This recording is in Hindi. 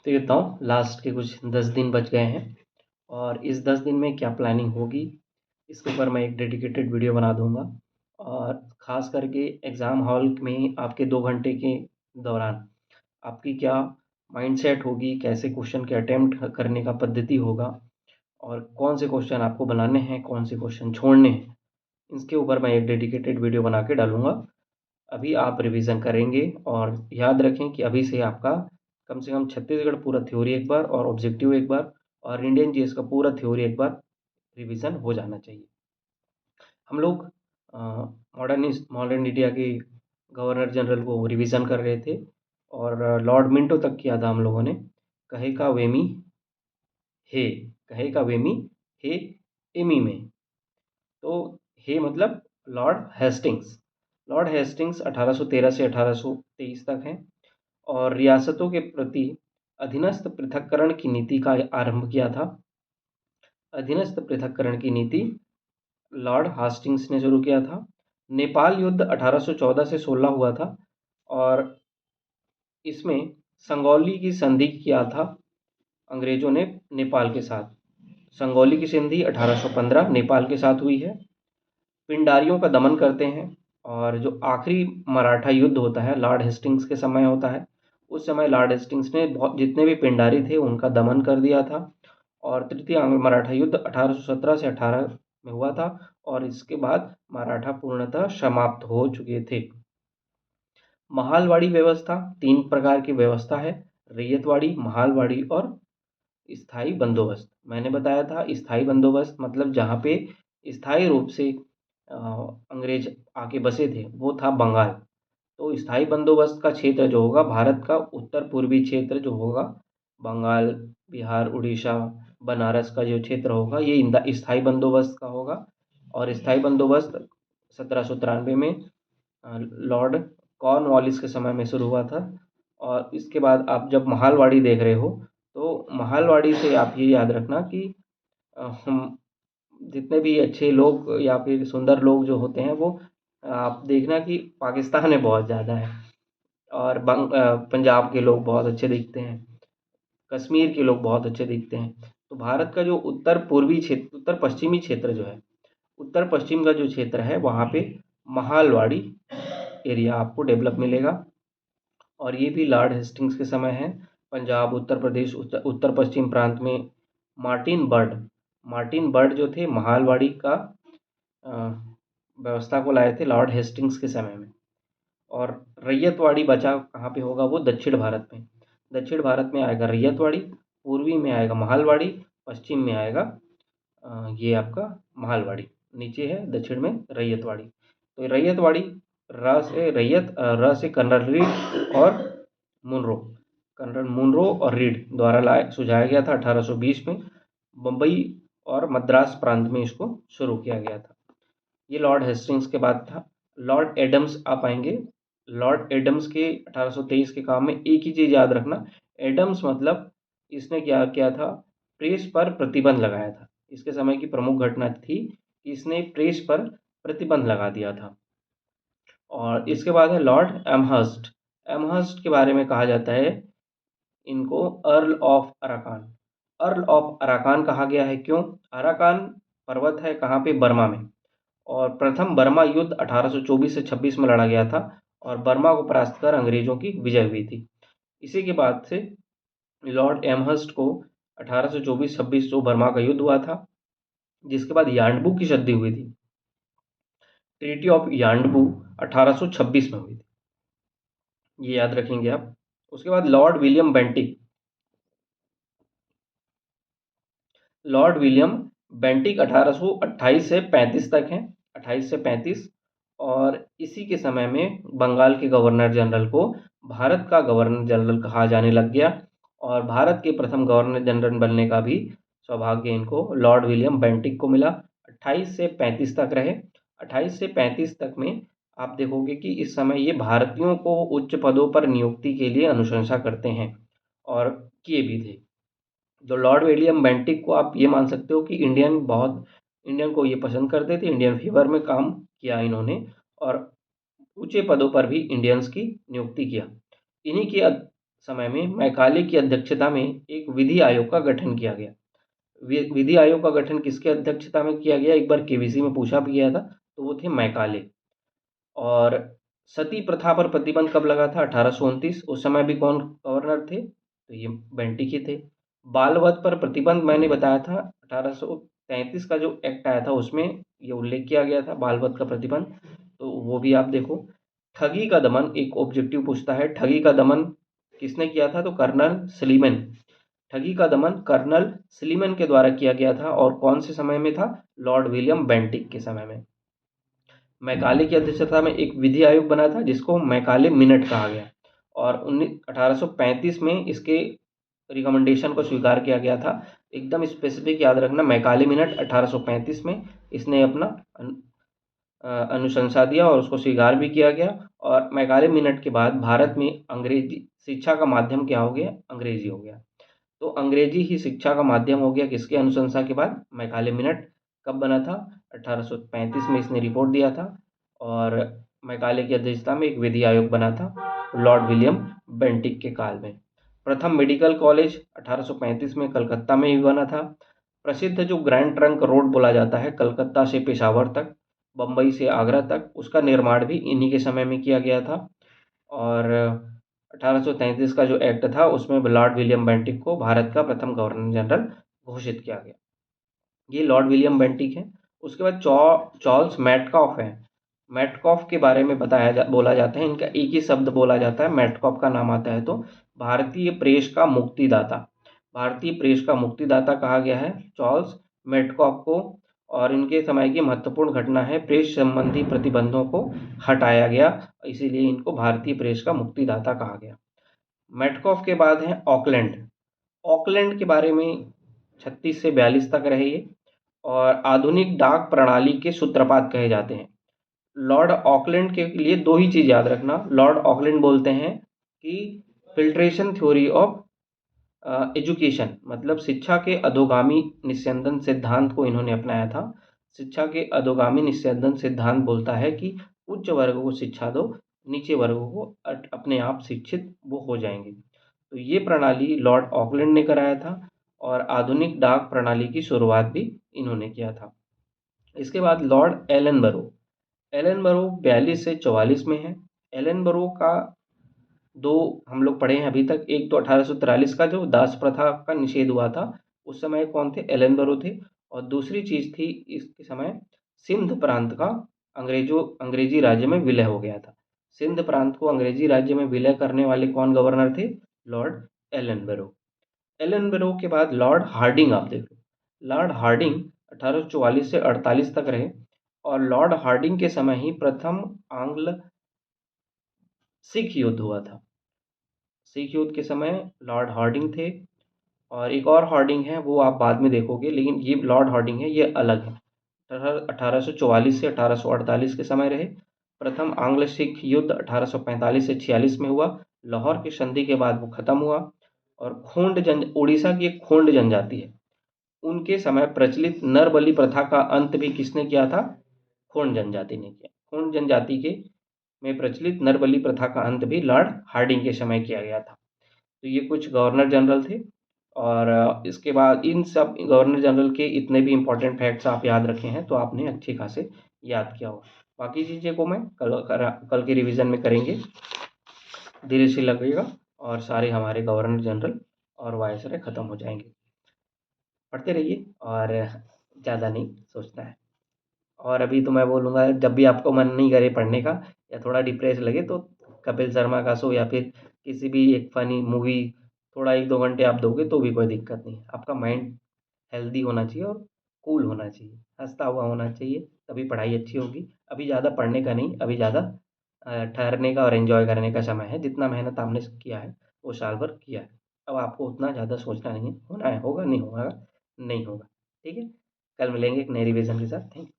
तो ये बताऊँ लास्ट के कुछ 10 दिन बच गए हैं और इस 10 दिन में क्या प्लानिंग होगी, इसके ऊपर मैं एक डेडिकेटेड वीडियो बना दूँगा। और ख़ास करके एग्ज़ाम हॉल में आपके 2 घंटे के दौरान आपकी क्या माइंडसेट होगी, कैसे क्वेश्चन के अटेम्प्ट करने का पद्धति होगा और कौन से क्वेश्चन आपको बनाने हैं, कौन से क्वेश्चन छोड़ने हैं, इसके ऊपर मैं एक डेडिकेटेड वीडियो बना के डालूँगा। अभी आप रिवीजन करेंगे और याद रखें कि अभी से आपका कम से कम छत्तीसगढ़ पूरा थ्योरी एक बार और ऑब्जेक्टिव एक बार और इंडियन जीएस का पूरा थ्योरी एक बार रिवीजन हो जाना चाहिए। हम लोग मॉडर्न इंडिया के गवर्नर जनरल को रिवीजन कर रहे थे और लॉर्ड मिंटो तक किया था हम लोगों ने। कहे का वेमी हे, कहे का वेमी हे एमी में। तो हे मतलब लॉर्ड हेस्टिंग्स। लॉर्ड हेस्टिंग्स 1813 से 1823 तक हैं और रियासतों के प्रति अधीनस्थ पृथक्करण की नीति का आरंभ किया था। अधीनस्थ पृथक्करण की नीति लॉर्ड हास्टिंग्स ने शुरू किया था। नेपाल युद्ध 1814 से 16 हुआ था और इसमें संगौली की संधि किया था अंग्रेजों ने नेपाल के साथ। संगौली की संधि 1815 नेपाल के साथ हुई है। पिंडारियों का दमन करते हैं और जो आखिरी मराठा युद्ध होता है लॉर्ड हेस्टिंग्स के समय होता है। उस समय लॉर्ड हेस्टिंग्स ने बहुत जितने भी पिंडारी थे उनका दमन कर दिया था और तृतीय आंग्ल मराठा युद्ध 1817 से 18 में हुआ था और इसके बाद मराठा पूर्णतः समाप्त हो चुके थे। महालवाड़ी व्यवस्था 3 प्रकार की व्यवस्था है, रैयतवाड़ी, महालवाड़ी और स्थायी बंदोबस्त। मैंने बताया था स्थायी बंदोबस्त मतलब जहाँ पे स्थायी रूप से अंग्रेज आके बसे थे वो था बंगाल। तो स्थायी बंदोबस्त का क्षेत्र जो होगा भारत का उत्तर पूर्वी क्षेत्र जो होगा बंगाल, बिहार, उड़ीसा, बनारस का जो क्षेत्र होगा ये स्थायी बंदोबस्त का होगा। और स्थायी बंदोबस्त 1793 में लॉर्ड कॉर्नवालिस के समय में शुरू हुआ था। और इसके बाद आप जब महालवाड़ी देख रहे हो तो महालवाड़ी से आप ये याद रखना कि हम जितने भी अच्छे लोग या फिर सुंदर लोग जो होते हैं वो आप देखना कि पाकिस्तान में बहुत ज़्यादा है और पंजाब के लोग बहुत अच्छे दिखते हैं, कश्मीर के लोग बहुत अच्छे दिखते हैं। तो भारत का जो उत्तर पूर्वी क्षेत्र उत्तर पश्चिमी क्षेत्र जो है उत्तर पश्चिम का जो क्षेत्र है वहाँ पे महालवाड़ी एरिया आपको डेवलप मिलेगा और ये भी लॉर्ड हेस्टिंग्स के समय है। पंजाब, उत्तर प्रदेश, उत्तर पश्चिम प्रांत में मार्टिन बर्ड जो थे महालवाड़ी का अ, व्यवस्था को लाए थे लॉर्ड हेस्टिंग्स के समय में। और रैयतवाड़ी बचा कहाँ पे होगा वो दक्षिण भारत में। दक्षिण भारत में आएगा रैयतवाड़ी, पूर्वी में आएगा महालवाड़ी, पश्चिम में आएगा ये आपका महालवाड़ी, नीचे है दक्षिण में रैयतवाड़ी। तो रैयतवाड़ी र से रैयत र से कर्नल रीड और मुनरो कर्नल मुनरो और रीड द्वारा सुझाया गया था 1820 में। बम्बई और मद्रास प्रांत में इसको शुरू किया गया था। ये लॉर्ड हेस्टिंग्स के बाद था। लॉर्ड एडम्स आप आएंगे। लॉर्ड एडम्स के 1823 के काम में एक ही चीज़ याद रखना, एडम्स मतलब इसने क्या किया था, प्रेस पर प्रतिबंध लगाया था। इसके समय की प्रमुख घटना थी कि इसने प्रेस पर प्रतिबंध लगा दिया था। और इसके बाद है लॉर्ड एमहर्स्ट। एमहर्स्ट के बारे में कहा जाता है इनको earl of Arakan. Earl of Arakan कहा गया है क्यों? अराकान पर्वत है कहाँ पे? बर्मा में। और प्रथम बर्मा युद्ध 1824 से 26 में लड़ा गया था और बर्मा को परास्त कर अंग्रेजों की विजय हुई थी। इसी के बाद से लॉर्ड एमहर्स्ट को 1824-26 जो बर्मा का युद्ध हुआ था, जिसके बाद यांडबू की संधि हुई थी। ट्रीटी ऑफ यांडबू 1826 में हुई थी, ये याद रखेंगे आप। उसके बाद लॉर्ड विलियम बेंटिक 1828 से 35 तक हैं, 28 से 35। और इसी के समय में बंगाल के गवर्नर जनरल को भारत का गवर्नर जनरल कहा जाने लग गया और भारत के प्रथम गवर्नर जनरल बनने का भी सौभाग्य इनको लॉर्ड विलियम बेंटिक को मिला। 28 से 35 तक रहे। 28 से 35 तक में आप देखोगे कि इस समय ये भारतीयों को उच्च पदों पर नियुक्ति के लिए अनुशंसा करते हैं और किए भी थे। तो लॉर्ड विलियम बेंटिक को आप ये मान सकते हो कि इंडियन को ये पसंद करते थे, इंडियन फेवर में काम किया इन्होंने और ऊंचे पदों पर भी इंडियंस की नियुक्ति किया। इन्हीं की समय में मैकाले की अध्यक्षता में एक विधि आयोग का गठन किया गया। विधि आयोग का गठन किसके अध्यक्षता में किया गया? एक बार केबीसी में पूछा भी गया था, तो वो थे मैकाले। और सती प्रथा पर प्रतिबंध कब लगा था? 1829। उस समय भी कौन गवर्नर थे? तो ये बेंटिक ही थे। बाल वध पर प्रतिबंध मैंने बताया था, 1833 का जो एक्ट आया था उसमें ये उल्लेख किया गया था बाल वध का प्रतिबंध, तो वो भी आप देखो। ठगी का दमन एक ऑब्जेक्टिव पूछता है, ठगी का दमन किसने किया था? तो कर्नल सलीमन। ठगी का दमन कर्नल सलीमन के द्वारा किया गया था, और कौन से समय में था? लॉर्ड विलियम बेंटिक के समय में। मैकाले की अध्यक्षता में एक विधि आयोग बना था जिसको मैकाले मिनट कहा गया, और 1835 में इसके रिकमेंडेशन को स्वीकार किया गया था। एकदम स्पेसिफिक याद रखना, मैकाले मिनट 1835 में इसने अपना अनुशंसा दिया और उसको स्वीकार भी किया गया। और मैकाले मिनट के बाद भारत में अंग्रेजी शिक्षा का माध्यम क्या हो गया? अंग्रेजी हो गया। तो अंग्रेजी ही शिक्षा का माध्यम हो गया किसकी अनुशंसा के बाद? Macaulay minute. कब बना था? 1835 में इसने रिपोर्ट दिया था, और मैकाले की अध्यक्षता में एक विधि आयोग बना था लॉर्ड विलियम बेंटिक के काल में। प्रथम मेडिकल कॉलेज 1835 में कलकत्ता में ही बना था। प्रसिद्ध जो ग्रैंड ट्रंक रोड बोला जाता है कलकत्ता से पेशावर तक, बम्बई से आगरा तक, उसका निर्माण भी इन्हीं के समय में किया गया था। और 1833 का जो एक्ट था उसमें लॉर्ड विलियम बेंटिक को भारत का प्रथम गवर्नर जनरल घोषित किया गया। ये लॉर्ड विलियम बेंटिक है। उसके बाद चार्ल्स मैटकॉफ है। मैटकॉफ के बारे में बोला जाता है, इनका एक ही शब्द बोला जाता है, मैटकॉफ का नाम आता है तो भारतीय प्रेस का मुक्तिदाता। भारतीय प्रेस का मुक्तिदाता कहा गया है चार्ल्स मैटकॉफ को। और इनके समय की महत्वपूर्ण घटना है, प्रेस संबंधी प्रतिबंधों को हटाया गया, इसीलिए इनको भारतीय प्रेस का मुक्तिदाता कहा गया। मैटकॉफ के बाद है ऑकलैंड। ऑकलैंड के बारे में 36 से 42 तक रहे ये, और आधुनिक डाक प्रणाली के सूत्रपात कहे जाते हैं। लॉर्ड ऑकलैंड के लिए दो ही चीज़ याद रखना। लॉर्ड ऑकलैंड बोलते हैं कि फिल्ट्रेशन थ्योरी ऑफ एजुकेशन, मतलब शिक्षा के अधोगामी निस्यंदन सिद्धांत को इन्होंने अपनाया था। शिक्षा के अधोगामी निस्यंदन सिद्धांत बोलता है कि उच्च वर्गों को शिक्षा दो, नीचे वर्गों को अपने आप शिक्षित वो हो जाएंगे। तो ये प्रणाली लॉर्ड ऑकलैंड ने कराया था, और आधुनिक डाक प्रणाली की शुरुआत भी इन्होंने किया था। इसके बाद लॉर्ड एलन बरो। एलन बरो 42 से 44 में है। एलन बरो का दो हम लोग पढ़े हैं अभी तक। एक तो 1843 का जो दास प्रथा का निषेध हुआ था, उस समय कौन थे? एलन बरो थे। और दूसरी चीज़ थी, इसके समय सिंध प्रांत का अंग्रेजी राज्य में विलय हो गया था। सिंध प्रांत को अंग्रेजी राज्य में विलय करने वाले कौन गवर्नर थे? लॉर्ड एलन बरो। एलन बरो के बाद लॉर्ड हार्डिंग आप देख लो। लॉर्ड हार्डिंग 1844 से 48 तक रहे, और लॉर्ड हार्डिंग के समय ही प्रथम आंग्ल सिख युद्ध हुआ था। सिख युद्ध के समय लॉर्ड हार्डिंग थे, और एक और हार्डिंग है वो आप बाद में देखोगे, लेकिन ये लॉर्ड हार्डिंग है, ये अलग है। 1844 से 1848 के समय रहे। प्रथम आंग्ल सिख युद्ध 1845 से 46 में हुआ। लाहौर की संधि के बाद वो खत्म हुआ। और उड़ीसा की एक खोंड जनजाति है, उनके समय प्रचलित नरबलि प्रथा का अंत भी किसने किया था? खोंड जनजाति ने किया। खोंड जनजाति के में प्रचलित नरबलि प्रथा का अंत भी लॉर्ड हार्डिंग के समय किया गया था। तो ये कुछ गवर्नर जनरल थे, और इसके बाद इन सब गवर्नर जनरल के इतने भी इम्पोर्टेंट फैक्ट्स आप याद रखे हैं तो आपने अच्छे खासे याद किया होगा। बाकी चीज़ें को मैं कल के रिवीजन में करेंगे, धीरे से लगेगा, और सारे हमारे गवर्नर जनरल और वायसराय ख़त्म हो जाएंगे। पढ़ते रहिए, और ज़्यादा नहीं सोचना है। और अभी तो मैं बोलूँगा, जब भी आपको मन नहीं करे पढ़ने का या थोड़ा डिप्रेस लगे, तो कपिल शर्मा का शो या फिर किसी भी एक फ़नी मूवी थोड़ा 1-2 घंटे आप दोगे तो भी कोई दिक्कत नहीं है। आपका माइंड हेल्दी होना चाहिए और कूल होना चाहिए, हँसता हुआ होना चाहिए, तभी पढ़ाई अच्छी होगी। अभी ज़्यादा पढ़ने का नहीं, अभी ज़्यादा ठहरने का और एन्जॉय करने का समय है। जितना मेहनत आपने किया है वो साल भर किया है। अब आपको उतना ज़्यादा सोचना नहीं है, होना है होगा, नहीं होगा नहीं होगा। ठीक है? कल मिलेंगे एक नए रिवीजन के साथ। Thank you.